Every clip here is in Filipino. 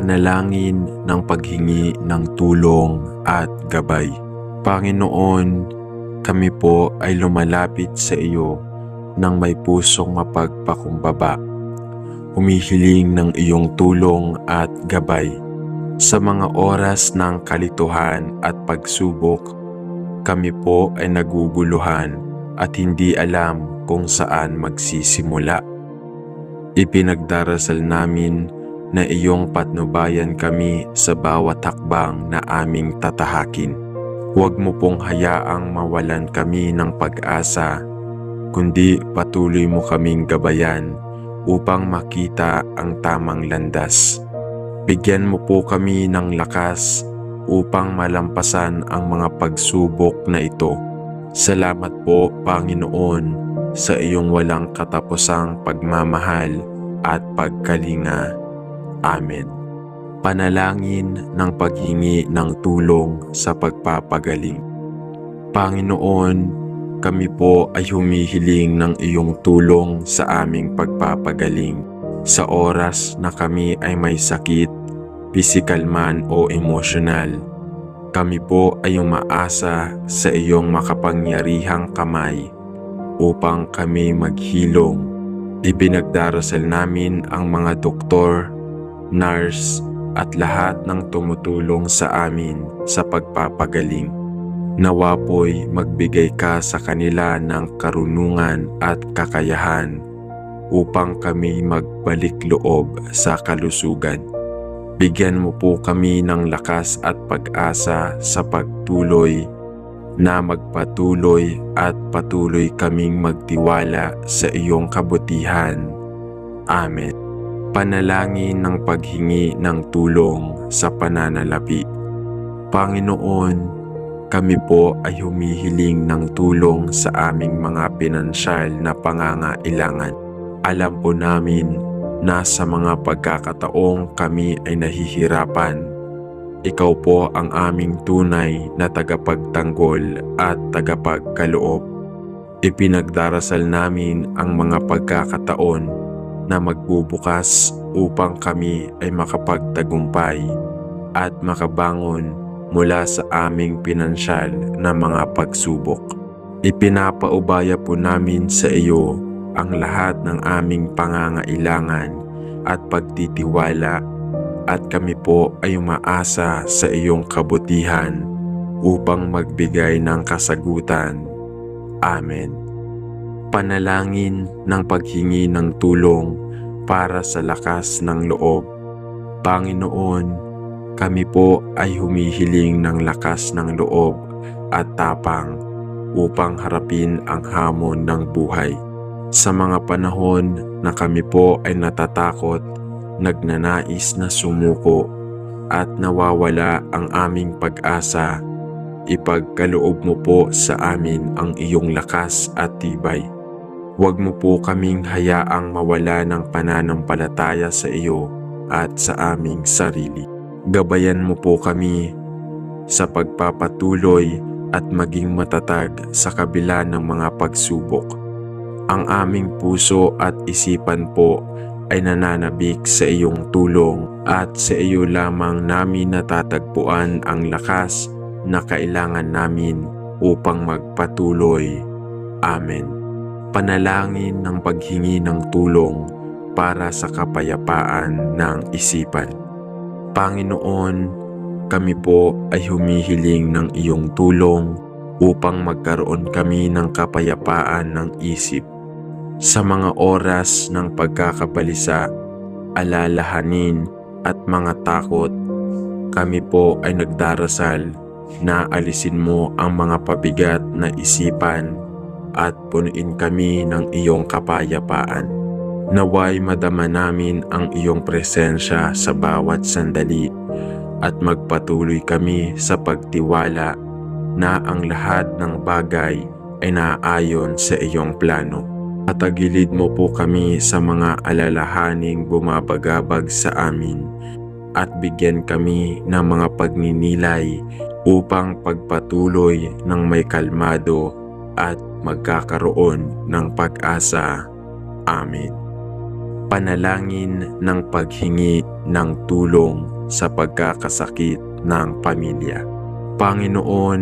panalangin ng paghingi ng tulong at gabay. Panginoon, kami po ay lumalapit sa iyo nang may pusong mapagpakumbaba, humihiling ng iyong tulong at gabay. Sa mga oras ng kalituhan at pagsubok, kami po ay naguguluhan at hindi alam kung saan magsisimula. Ipinagdarasal namin na iyong patnubayan kami sa bawat hakbang na aming tatahakin. Huwag mo pong hayaang mawalan kami ng pag-asa, kundi patuloy mo kaming gabayan upang makita ang tamang landas. Bigyan mo po kami ng lakas upang malampasan ang mga pagsubok na ito. Salamat po, Panginoon, sa iyong walang katapusang pagmamahal at pagkalinga. Amen. Panalangin ng paghingi ng tulong sa pagpapagaling. Panginoon, kami po ay humihiling ng iyong tulong sa aming pagpapagaling sa oras na kami ay may sakit, pisikal man o emosyonal. Kami po ay umaasa sa iyong makapangyarihang kamay upang kami maghilom. Ibinagdarasal namin ang mga doktor, nurse at lahat ng tumutulong sa amin sa pagpapagaling. Nawa po'y magbigay ka sa kanila ng karunungan at kakayahan upang kami magbalik loob sa kalusugan. Bigyan mo po kami ng lakas at pag-asa sa pagtuloy na magpatuloy at patuloy kaming magtiwala sa iyong kabutihan. Amen. Panalangin ng paghingi ng tulong sa pananalapi. Panginoon, kami po ay humihiling ng tulong sa aming mga pinansyal na pangangailangan. Alam po namin na sa mga pagkakataong kami ay nahihirapan, ikaw po ang aming tunay na tagapagtanggol at tagapagkaloob. Ipinagdarasal namin ang mga pagkakataon na magbubukas upang kami ay makapagtagumpay at makabangon mula sa aming pinansyal na mga pagsubok. Ipinapaubaya po namin sa iyo ang lahat ng aming pangangailangan at pagtitiwala at kami po ay umaasa sa iyong kabutihan upang magbigay ng kasagutan. Amen. Panalangin ng paghingi ng tulong para sa lakas ng loob. Panginoon, kami po ay humihiling ng lakas ng loob at tapang upang harapin ang hamon ng buhay. Sa mga panahon na kami po ay natatakot, nagnanais na sumuko at nawawala ang aming pag-asa, ipagkaloob mo po sa amin ang iyong lakas at tibay. Huwag mo po kaming hayaang mawala ng pananampalataya sa iyo at sa aming sarili. Gabayan mo po kami sa pagpapatuloy at maging matatag sa kabila ng mga pagsubok. Ang aming puso at isipan po ay nananabik sa iyong tulong at sa iyo lamang namin natatagpuan ang lakas na kailangan namin upang magpatuloy. Amen. Panalangin ng paghingi ng tulong para sa kapayapaan ng isipan. Panginoon, kami po ay humihiling ng iyong tulong upang magkaroon kami ng kapayapaan ng isip. Sa mga oras ng pagkakabalisa, alalahanin at mga takot, kami po ay nagdarasal na alisin mo ang mga pabigat na isipan at punuin kami ng iyong kapayapaan. Naway madama namin ang iyong presensya sa bawat sandali at magpatuloy kami sa pagtiwala na ang lahat ng bagay ay naaayon sa iyong plano. Patagilid mo po kami sa mga alalahaning bumabagabag sa amin at bigyan kami ng mga pagninilay upang pagpatuloy ng may kalmado at magkakaroon ng pag-asa. Amen. Panalangin ng paghingi ng tulong sa pagkakasakit ng pamilya. Panginoon,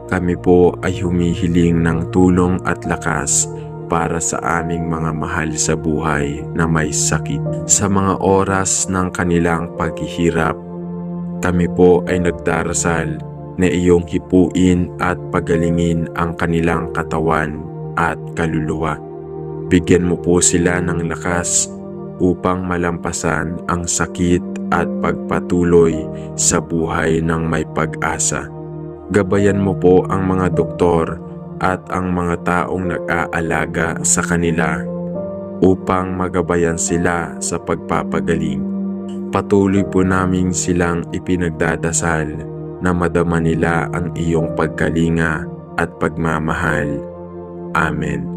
kami po ay humihiling ng tulong at lakas para sa aming mga mahal sa buhay na may sakit. Sa mga oras ng kanilang paghihirap, kami po ay nagdarasal na iyong hipuin at pagalingin ang kanilang katawan at kaluluwa. Bigyan mo po sila ng lakas upang malampasan ang sakit at pagpatuloy sa buhay ng may pag-asa. Gabayan mo po ang mga doktor at ang mga taong nag-aalaga sa kanila upang magabayan sila sa pagpapagaling. Patuloy po namin silang ipinagdadasal na madama nila ang iyong pagkalinga at pagmamahal. Amen.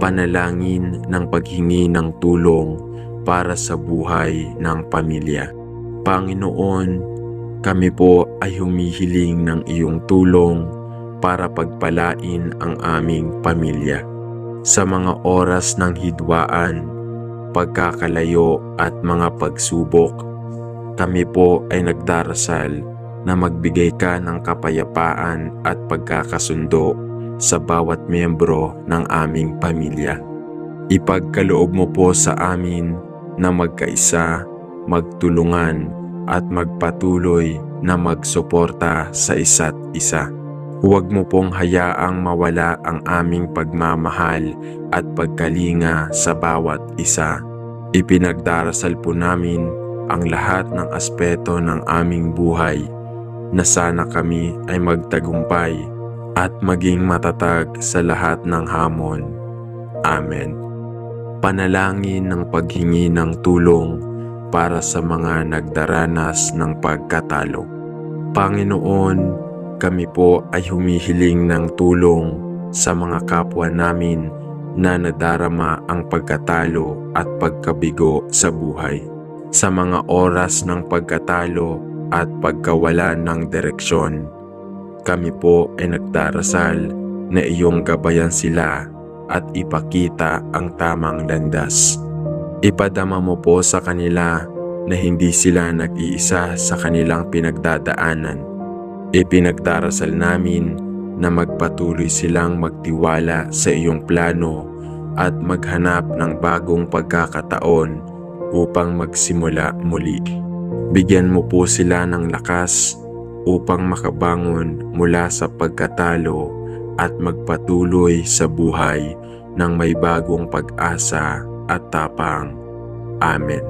Panalangin ng paghingi ng tulong para sa buhay ng pamilya. Panginoon, kami po ay humihiling ng iyong tulong para pagpalain ang aming pamilya. Sa mga oras ng hidwaan, pagkakalayo at mga pagsubok, kami po ay nagdarasal na magbigay ka ng kapayapaan at pagkakasundo sa bawat miyembro ng aming pamilya. Ipagkaloob mo po sa amin na magkaisa, magtulungan at magpatuloy na magsuporta sa isa't isa. Huwag mo pong hayaang mawala ang aming pagmamahal at pagkalinga sa bawat isa. Ipinagdarasal po namin ang lahat ng aspeto ng aming buhay na sana kami ay magtagumpay at maging matatag sa lahat ng hamon. Amen. Panalangin ng paghingi ng tulong para sa mga nagdaranas ng pagkatalo. Panginoon, kami po ay humihiling ng tulong sa mga kapwa namin na nadarama ang pagkatalo at pagkabigo sa buhay. Sa mga oras ng pagkatalo at pagkawala ng direksyon, kami po ay nagdarasal na iyong gabayan sila at ipakita ang tamang landas. Ipadama mo po sa kanila na hindi sila nag-iisa sa kanilang pinagdadaanan. Ipinagdarasal namin na magpatuloy silang magtiwala sa iyong plano at maghanap ng bagong pagkakataon upang magsimula muli. Bigyan mo po sila ng lakas upang makabangon mula sa pagkatalo at magpatuloy sa buhay ng may bagong pag-asa at tapang. Amen.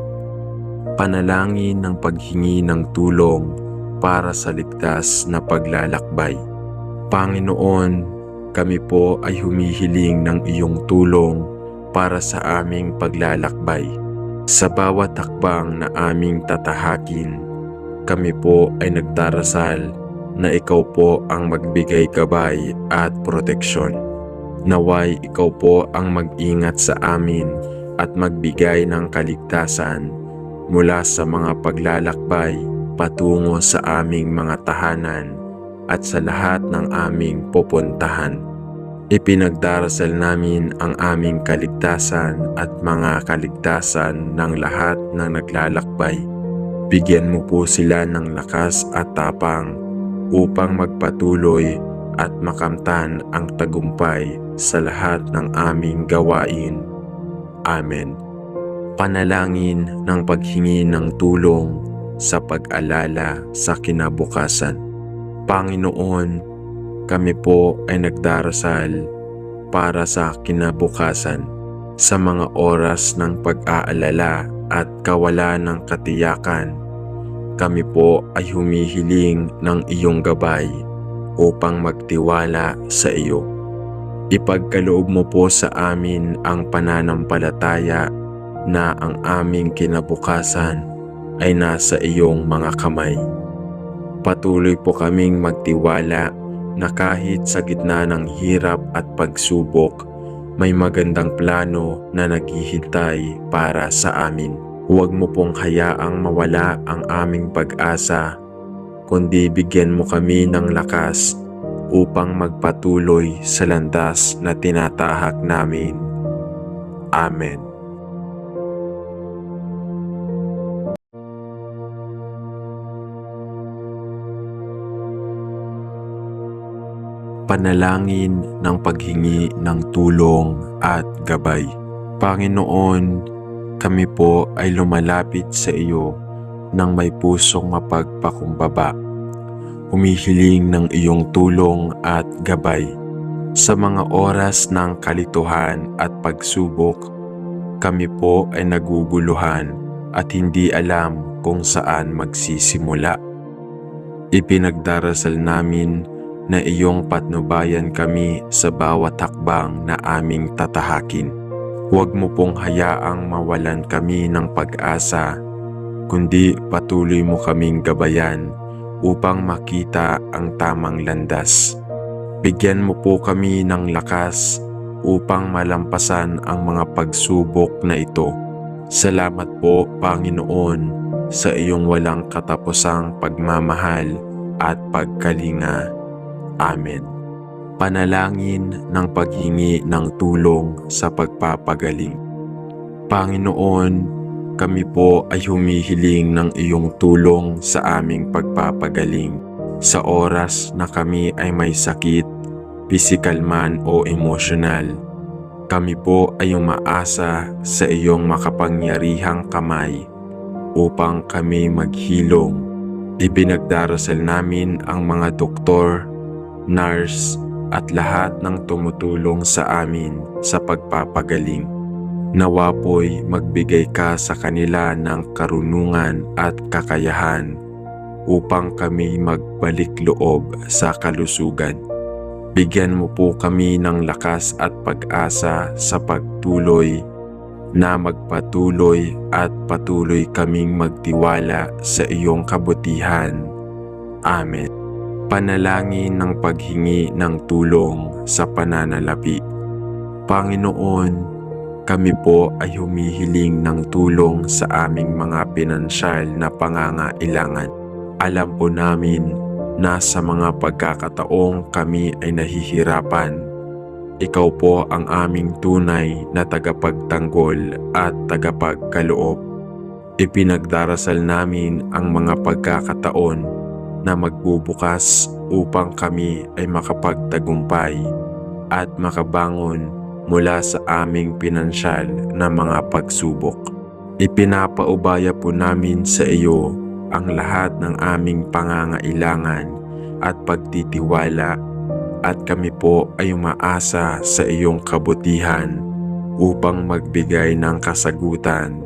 Panalangin ng paghingi ng tulong para sa ligtas na paglalakbay. Panginoon, kami po ay humihiling ng iyong tulong para sa aming paglalakbay. Sa bawat hakbang na aming tatahakin, kami po ay nagdarasal na ikaw po ang magbigay gabay at proteksyon. Naway ikaw po ang mag-ingat sa amin at magbigay ng kaligtasan mula sa mga paglalakbay patungo sa aming mga tahanan at sa lahat ng aming pupuntahan. Ipinagdarasal namin ang aming kaligtasan at mga kaligtasan ng lahat na naglalakbay. Bigyan mo po sila ng lakas at tapang upang magpatuloy at makamtan ang tagumpay sa lahat ng aming gawain. Amen. Panalangin ng paghingi ng tulong sa pag-alala sa kinabukasan. Panginoon, kami po ay nagdarasal para sa kinabukasan. Sa mga oras ng pag-aalala at kawalan ng katiyakan, kami po ay humihiling ng iyong gabay upang magtiwala sa iyo. Ipagkaloob mo po sa amin ang pananampalataya na ang aming kinabukasan ay nasa iyong mga kamay. Patuloy po kaming magtiwala na kahit sa gitna ng hirap at pagsubok, may magandang plano na naghihintay para sa amin. Huwag mo pong hayaang mawala ang aming pag-asa, kundi bigyan mo kami ng lakas upang magpatuloy sa landas na tinatahak namin. Amen. Panalangin ng paghingi ng tulong at gabay. Panginoon, kami po ay lumalapit sa iyo ng may pusong mapagpakumbaba, humihiling ng iyong tulong at gabay. Sa mga oras ng kalituhan at pagsubok, kami po ay naguguluhan at hindi alam kung saan magsisimula. Ipinagdarasal namin na iyong patnubayan kami sa bawat hakbang na aming tatahakin. Huwag mo pong hayaang mawalan kami ng pag-asa, kundi patuloy mo kaming gabayan upang makita ang tamang landas. Bigyan mo po kami ng lakas upang malampasan ang mga pagsubok na ito. Salamat po, Panginoon, sa iyong walang katapusang pagmamahal at pagkalinga. Amen. Panalangin ng paghingi ng tulong sa pagpapagaling. Panginoon, kami po ay humihiling ng iyong tulong sa aming pagpapagaling. Sa oras na kami ay may sakit, pisikal man o emosyonal, kami po ay umaasa sa iyong makapangyarihang kamay upang kami maghilom. Ibinagdarasal namin ang mga doktor, nurse at lahat ng tumutulong sa amin sa pagpapagaling. Nawa po'y magbigay ka sa kanila ng karunungan at kakayahan upang kami magbalik loob sa kalusugan. Bigyan mo po kami ng lakas at pag-asa sa pagtuloy na magpatuloy at patuloy kaming magtiwala sa iyong kabutihan. Amen. Panalangin ng paghingi ng tulong sa pananalapi. Panginoon, kami po ay humihiling ng tulong sa aming mga pinansyal na pangangailangan. Alam po namin na sa mga pagkakataong kami ay nahihirapan, ikaw po ang aming tunay na tagapagtanggol at tagapagkaloob. Ipinagdarasal namin ang mga pagkakataon na magbubukas upang kami ay makapagtagumpay at makabangon mula sa aming pinansyal na mga pagsubok. Ipinapaubaya po namin sa iyo ang lahat ng aming pangangailangan at pagtitiwala at kami po ay umaasa sa iyong kabutihan upang magbigay ng kasagutan.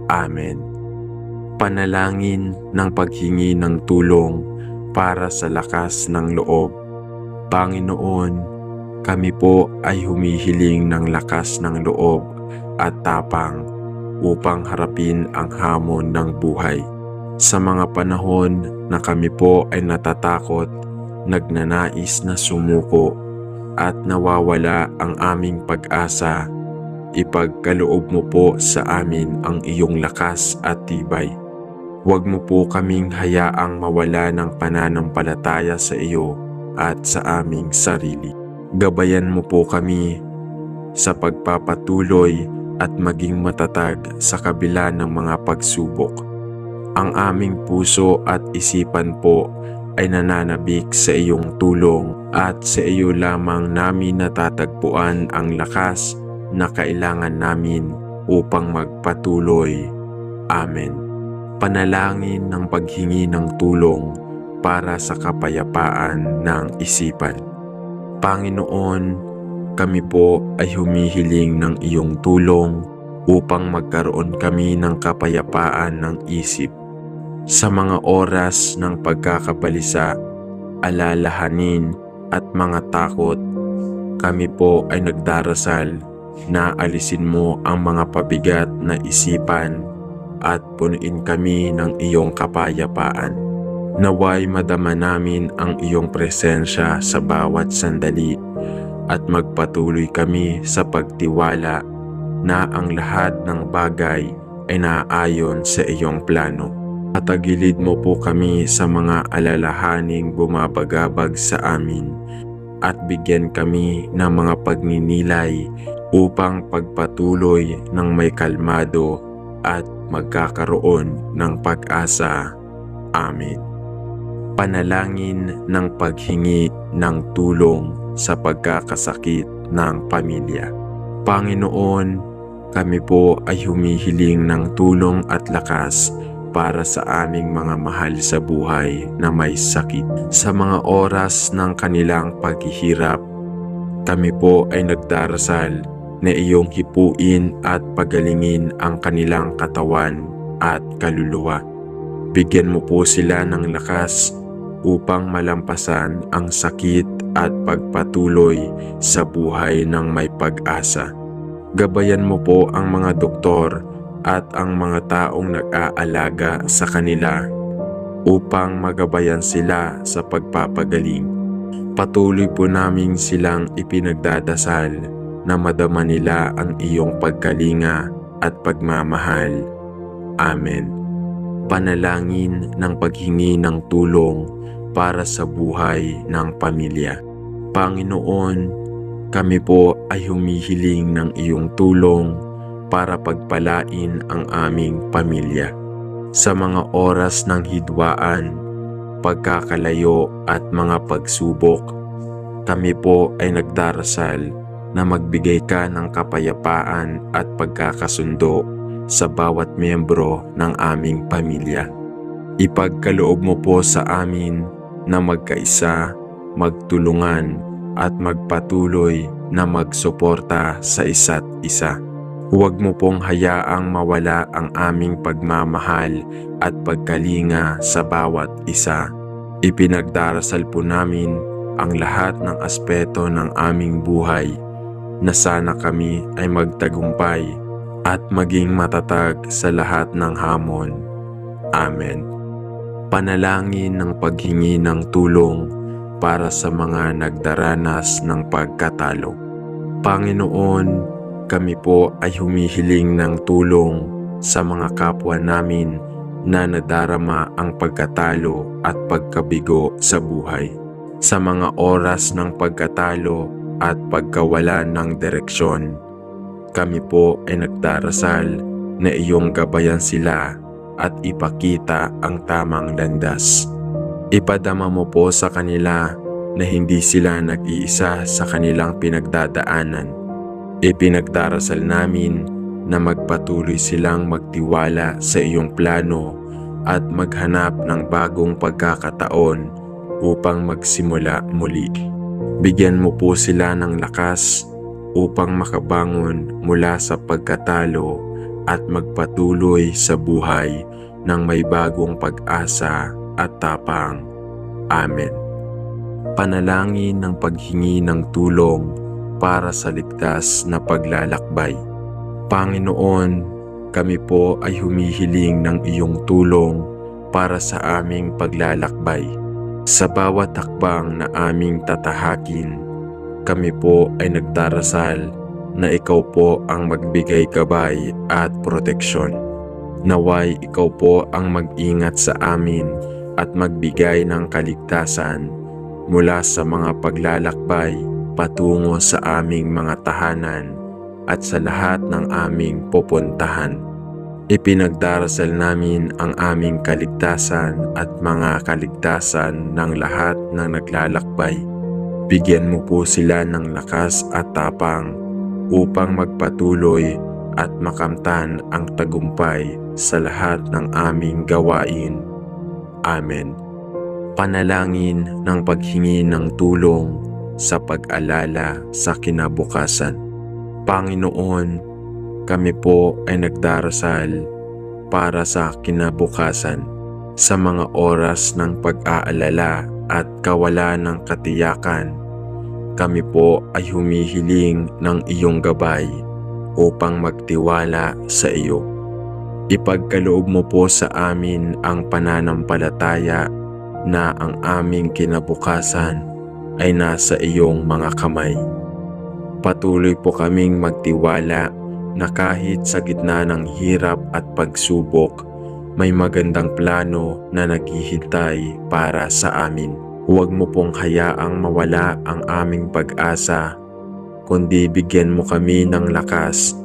Amen. Panalangin ng paghingi ng tulong para sa lakas ng loob. Panginoon, kami po ay humihiling ng lakas ng loob at tapang upang harapin ang hamon ng buhay. Sa mga panahon na kami po ay natatakot, nagnanais na sumuko at nawawala ang aming pag-asa, ipagkaloob mo po sa amin ang iyong lakas at tibay. Huwag mo po kaming hayaang mawala ng pananampalataya sa iyo at sa aming sarili. Gabayan mo po kami sa pagpapatuloy at maging matatag sa kabila ng mga pagsubok. Ang aming puso at isipan po ay nananabik sa iyong tulong at sa iyo lamang namin natatagpuan ang lakas na kailangan namin upang magpatuloy. Amen. Panalangin ng paghingi ng tulong para sa kapayapaan ng isipan. Panginoon, kami po ay humihiling ng iyong tulong upang magkaroon kami ng kapayapaan ng isip. Sa mga oras ng pagkakabalisa, alalahanin at mga takot, kami po ay nagdarasal na alisin mo ang mga pabigat na isipan at punuin kami ng iyong kapayapaan. Naway madama namin ang iyong presensya sa bawat sandali at magpatuloy kami sa pagtiwala na ang lahat ng bagay ay naaayon sa iyong plano. Patagilid mo po kami sa mga alalahaning bumabagabag sa amin at bigyan kami ng mga pagninilay upang pagpatuloy ng may kalmado at magkakaroon ng pag-asa. Amen. Panalangin ng paghingi ng tulong sa pagkakasakit ng pamilya. Panginoon, kami po ay humihiling ng tulong at lakas para sa aming mga mahal sa buhay na may sakit. Sa mga oras ng kanilang paghihirap, kami po ay nagdarasal na iyong hipuin at pagalingin ang kanilang katawan at kaluluwa. Bigyan mo po sila ng lakas upang malampasan ang sakit at pagpatuloy sa buhay ng may pag-asa. Gabayan mo po ang mga doktor at ang mga taong nag-aalaga sa kanila upang magabayan sila sa pagpapagaling. Patuloy po namin silang ipinagdadasal na madama nila ang iyong pagkalinga at pagmamahal. Amen. Panalangin ng paghingi ng tulong para sa buhay ng pamilya. Panginoon, kami po ay humihiling ng iyong tulong para pagpalain ang aming pamilya. Sa mga oras ng hidwaan, pagkakalayo at mga pagsubok, kami po ay nagdarasal na magbigay ka ng kapayapaan at pagkakasundo sa bawat miyembro ng aming pamilya. Ipagkaloob mo po sa amin na magkaisa, magtulungan at magpatuloy na magsuporta sa isa't isa. Huwag mo pong hayaang mawala ang aming pagmamahal at pagkalinga sa bawat isa. Ipinagdarasal po namin ang lahat ng aspeto ng aming buhay na sana kami ay magtagumpay at maging matatag sa lahat ng hamon. Amen. Panalangin ng paghingi ng tulong para sa mga nagdaranas ng pagkatalo. Panginoon, kami po ay humihiling ng tulong sa mga kapwa namin na nadarama ang pagkatalo at pagkabigo sa buhay. Sa mga oras ng pagkatalo at pagkawala ng direksyon, kami po ay nagdarasal na iyong gabayan sila at ipakita ang tamang landas. Ipadama mo po sa kanila na hindi sila nag-iisa sa kanilang pinagdadaanan. Ipinagdarasal namin na magpatuloy silang magtiwala sa iyong plano at maghanap ng bagong pagkakataon upang magsimula muli. Bigyan mo po sila ng lakas upang makabangon mula sa pagkatalo at magpatuloy sa buhay ng may bagong pag-asa at tapang. Amen. Panalangin ng paghingi ng tulong para sa ligtas na paglalakbay. Panginoon, kami po ay humihiling ng iyong tulong para sa aming paglalakbay. Sa bawat hakbang na aming tatahakin, kami po ay nagdarasal na ikaw po ang magbigay gabay at proteksyon. Naway ikaw po ang mag-ingat sa amin at magbigay ng kaligtasan mula sa mga paglalakbay patungo sa aming mga tahanan at sa lahat ng aming pupuntahan. Ipinagdarasal namin ang aming kaligtasan at mga kaligtasan ng lahat ng naglalakbay. Bigyan mo po sila ng lakas at tapang upang magpatuloy at makamtan ang tagumpay sa lahat ng aming gawain. Amen. Panalangin ng paghingi ng tulong sa pag-alala sa kinabukasan. Panginoon, kami po ay nagdarasal para sa kinabukasan. Sa mga oras ng pag-aalala at kawalan ng katiyakan, kami po ay humihiling ng iyong gabay upang magtiwala sa iyo. Ipagkaloob mo po sa amin ang pananampalataya na ang aming kinabukasan ay nasa iyong mga kamay. Patuloy po kaming magtiwala na kahit sa gitna ng hirap at pagsubok, may magandang plano na naghihintay para sa amin. Huwag mo pong hayaang mawala ang aming pag-asa, kundi bigyan mo kami ng lakas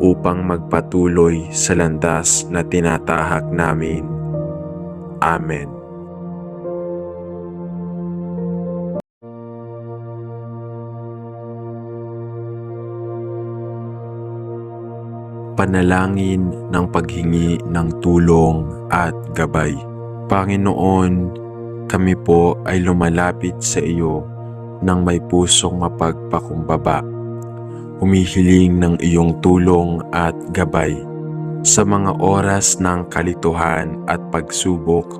upang magpatuloy sa landas na tinatahak namin. Amen. Panalangin ng paghingi ng tulong at gabay. Panginoon, kami po ay lumalapit sa iyo ng may pusong mapagpakumbaba. Humihiling ng iyong tulong at gabay. Sa mga oras ng kalituhan at pagsubok,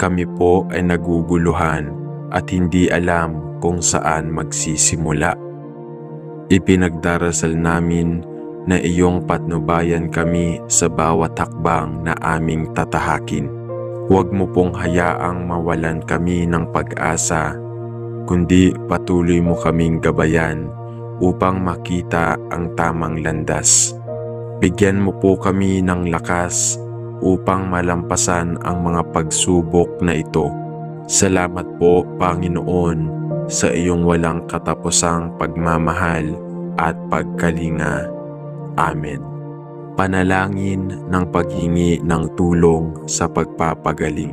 kami po ay naguguluhan at hindi alam kung saan magsisimula. Ipinagdarasal namin na iyong patnubayan kami sa bawat hakbang na aming tatahakin. Huwag mo pong hayaang mawalan kami ng pag-asa, kundi patuloy mo kaming gabayan upang makita ang tamang landas. Bigyan mo po kami ng lakas upang malampasan ang mga pagsubok na ito. Salamat po, Panginoon, sa iyong walang katapusang pagmamahal at pagkalinga. Amen. Panalangin ng paghingi ng tulong sa pagpapagaling.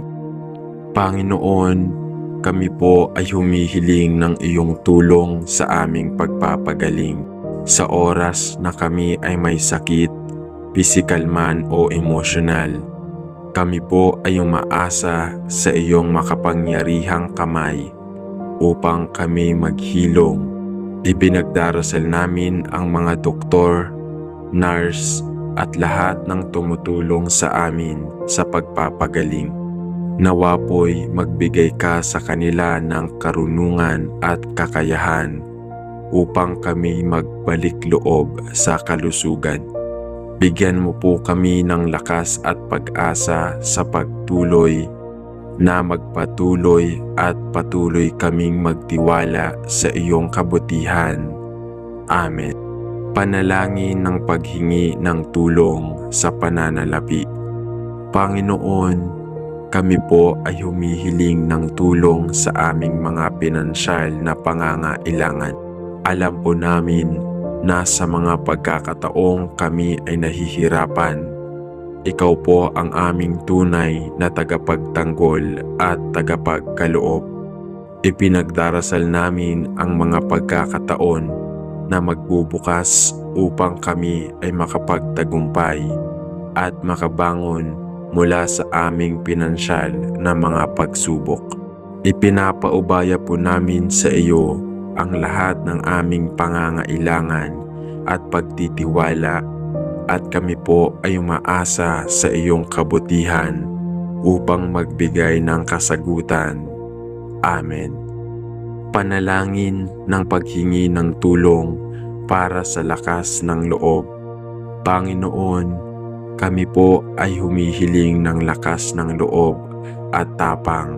Panginoon, kami po ay humihiling ng iyong tulong sa aming pagpapagaling. Sa oras na kami ay may sakit, pisikal man o emosyonal, kami po ay umaasa sa iyong makapangyarihang kamay upang kami maghilom. Ipinagdarasal namin ang mga doktor, nurse at lahat ng tumutulong sa amin sa pagpapagaling. Nawa po'y magbigay ka sa kanila ng karunungan at kakayahan upang kami magbalik loob sa kalusugan. Bigyan mo po kami ng lakas at pag-asa sa pagtuloy na magpatuloy at patuloy kaming magtiwala sa iyong kabutihan. Amen. Panalangin ng paghingi ng tulong sa pananalapi. Panginoon, kami po ay humihiling ng tulong sa aming mga pinansyal na pangangailangan. Alam po namin na sa mga pagkakataong kami ay nahihirapan, ikaw po ang aming tunay na tagapagtanggol at tagapagkaloob. Ipinagdarasal namin ang mga pagkakataon na magbubukas upang kami ay makapagtagumpay at makabangon mula sa aming pinansyal na mga pagsubok. Ipinapaubaya po namin sa iyo ang lahat ng aming pangangailangan at pagtitiwala at kami po ay umaasa sa iyong kabutihan upang magbigay ng kasagutan. Amen. Panalangin ng paghingi ng tulong para sa lakas ng loob. Panginoon, kami po ay humihiling ng lakas ng loob at tapang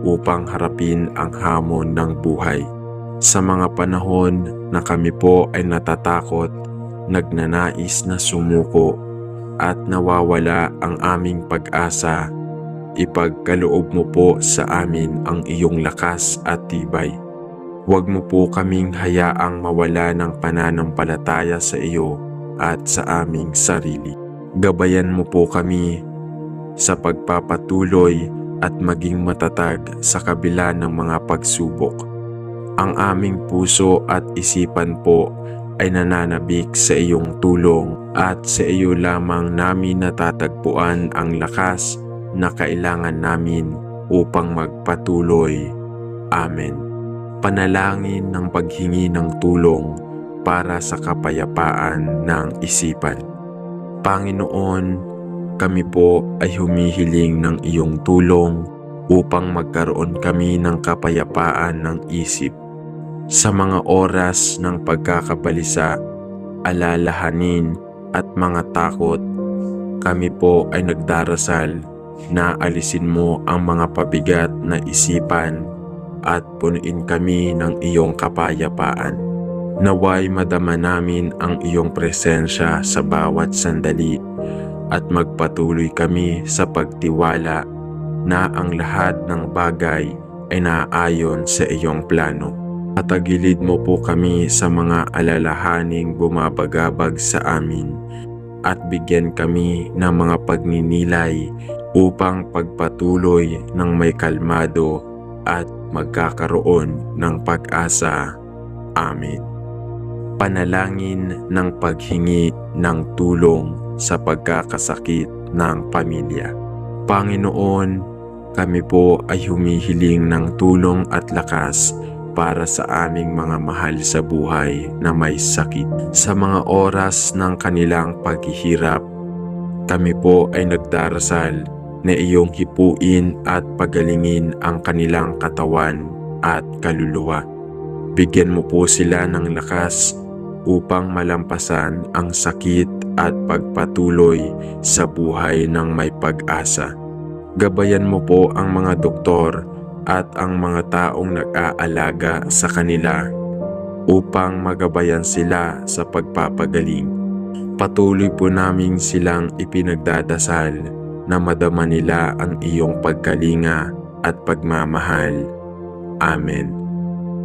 upang harapin ang hamon ng buhay. Sa mga panahon na kami po ay natatakot, nagnanais na sumuko at nawawala ang aming pag-asa, ipagkaloob mo po sa amin ang iyong lakas at tibay. Huwag mo po kaming hayaang mawala ng pananampalataya sa iyo at sa aming sarili. Gabayan mo po kami sa pagpapatuloy at maging matatag sa kabila ng mga pagsubok. Ang aming puso at isipan po ay nananabik sa iyong tulong at sa iyo lamang namin natatagpuan ang lakas na kailangan namin upang magpatuloy. Amen. Panalangin ng paghingi ng tulong para sa kapayapaan ng isipan. Panginoon, kami po ay humihiling ng iyong tulong upang magkaroon kami ng kapayapaan ng isip. Sa mga oras ng pagkakabalisa, alalahanin at mga takot, kami po ay nagdarasal na alisin mo ang mga pabigat na isipan at punuin kami ng iyong kapayapaan. Naway madama namin ang iyong presensya sa bawat sandali at magpatuloy kami sa pagtiwala na ang lahat ng bagay ay naaayon sa iyong plano. Patagilid mo po kami sa mga alalahaning bumabagabag sa amin at bigyan kami ng mga pagninilay upang pagpatuloy ng may kalmado at magkakaroon ng pag-asa. Amen. Panalangin ng paghingi ng tulong sa pagkakasakit ng pamilya. Panginoon, kami po ay humihiling ng tulong at lakas para sa aming mga mahal sa buhay na may sakit. Sa mga oras ng kanilang paghihirap, kami po ay nagdarasal na iyong hipuin at pagalingin ang kanilang katawan at kaluluwa. Bigyan mo po sila ng lakas upang malampasan ang sakit at pagpatuloy sa buhay ng may pag-asa. Gabayan mo po ang mga doktor at ang mga taong nag-aalaga sa kanila upang magabayan sila sa pagpapagaling. Patuloy po namin silang ipinagdadasal na madama nila ang iyong pagkalinga at pagmamahal. Amen.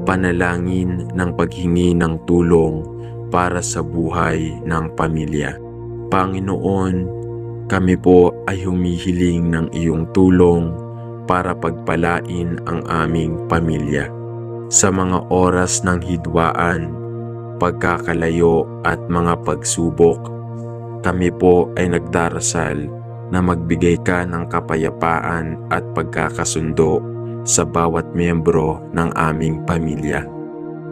Panalangin ng paghingi ng tulong para sa buhay ng pamilya. Panginoon, kami po ay humihiling ng iyong tulong para pagpalain ang aming pamilya. Sa mga oras ng hidwaan, pagkakalayo at mga pagsubok, kami po ay nagdarasal na magbigay ka ng kapayapaan at pagkakasundo sa bawat miyembro ng aming pamilya.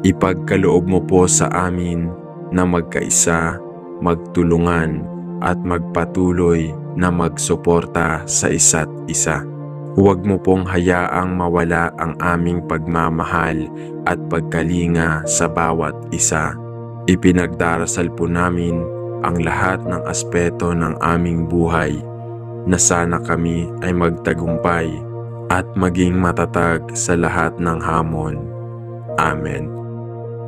Ipagkaloob mo po sa amin na magkaisa, magtulungan at magpatuloy na magsuporta sa isa't isa. Huwag mo pong hayaang mawala ang aming pagmamahal at pagkalinga sa bawat isa. Ipinagdarasal po namin ang lahat ng aspeto ng aming buhay na sana kami ay magtagumpay at maging matatag sa lahat ng hamon. Amen.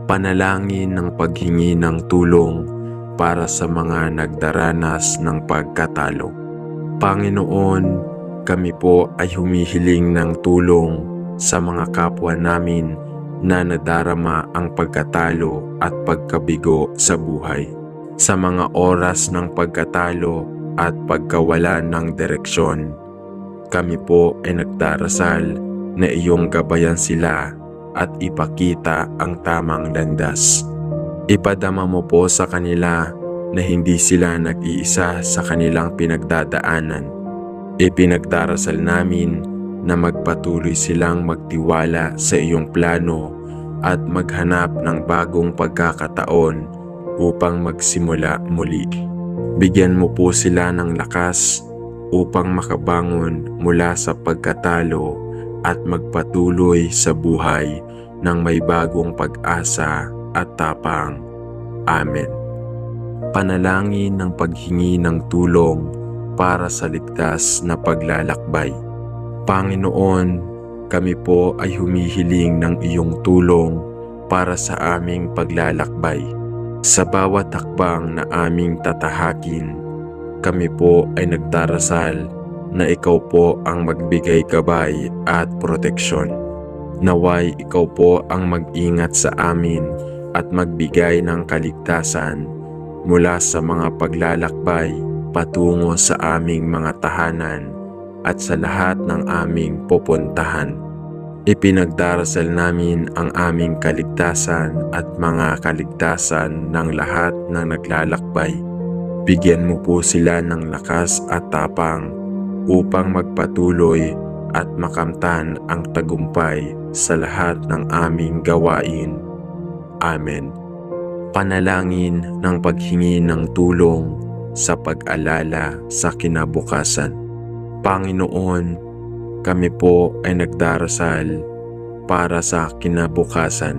Panalangin ng paghingi ng tulong para sa mga nagdaranas ng pagkatalo. Panginoon, kami po ay humihiling ng tulong sa mga kapwa namin na nadarama ang pagkatalo at pagkabigo sa buhay. Sa mga oras ng pagkatalo at pagkawala ng direksyon, kami po ay nagdarasal na iyong gabayan sila at ipakita ang tamang landas. Ipadama mo po sa kanila na hindi sila nag-iisa sa kanilang pinagdadaanan. Ipinagdarasal namin na magpatuloy silang magtiwala sa iyong plano at maghanap ng bagong pagkakataon upang magsimula muli. Bigyan mo po sila ng lakas upang makabangon mula sa pagkatalo at magpatuloy sa buhay ng may bagong pag-asa at tapang. Amen. Panalangin ng paghingi ng tulong para sa ligtas na paglalakbay. Panginoon, kami po ay humihiling ng iyong tulong para sa aming paglalakbay. Sa bawat hakbang na aming tatahakin, kami po ay nagdarasal na ikaw po ang magbigay gabay at proteksyon. Naway ikaw po ang mag-ingat sa amin at magbigay ng kaligtasan mula sa mga paglalakbay patungo sa aming mga tahanan at sa lahat ng aming pupuntahan. Ipinagdarasal namin ang aming kaligtasan at mga kaligtasan ng lahat ng naglalakbay. Bigyan mo po sila ng lakas at tapang upang magpatuloy at makamtan ang tagumpay sa lahat ng aming gawain. Amen. Panalangin ng paghingi ng tulong sa pag-alala sa kinabukasan. Panginoon, kami po ay nagdarasal para sa kinabukasan.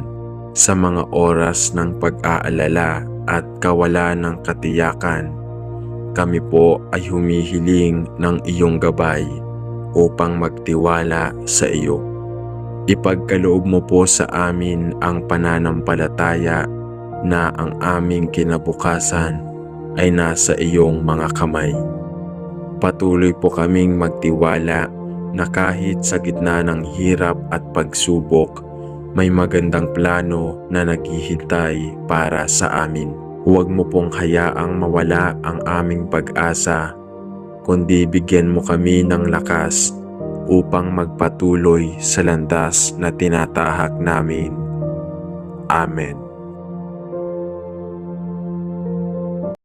Sa mga oras ng pag-aalala at kawalan ng katiyakan, kami po ay humihiling ng iyong gabay upang magtiwala sa iyo. Ipagkaloob mo po sa amin ang pananampalataya na ang aming kinabukasan ay nasa iyong mga kamay. Patuloy po kaming magtiwala na kahit sa gitna ng hirap at pagsubok, may magandang plano na naghihintay para sa amin. Huwag mo pong hayaang mawala ang aming pag-asa, kundi bigyan mo kami ng lakas upang magpatuloy sa landas na tinatahak namin. Amen.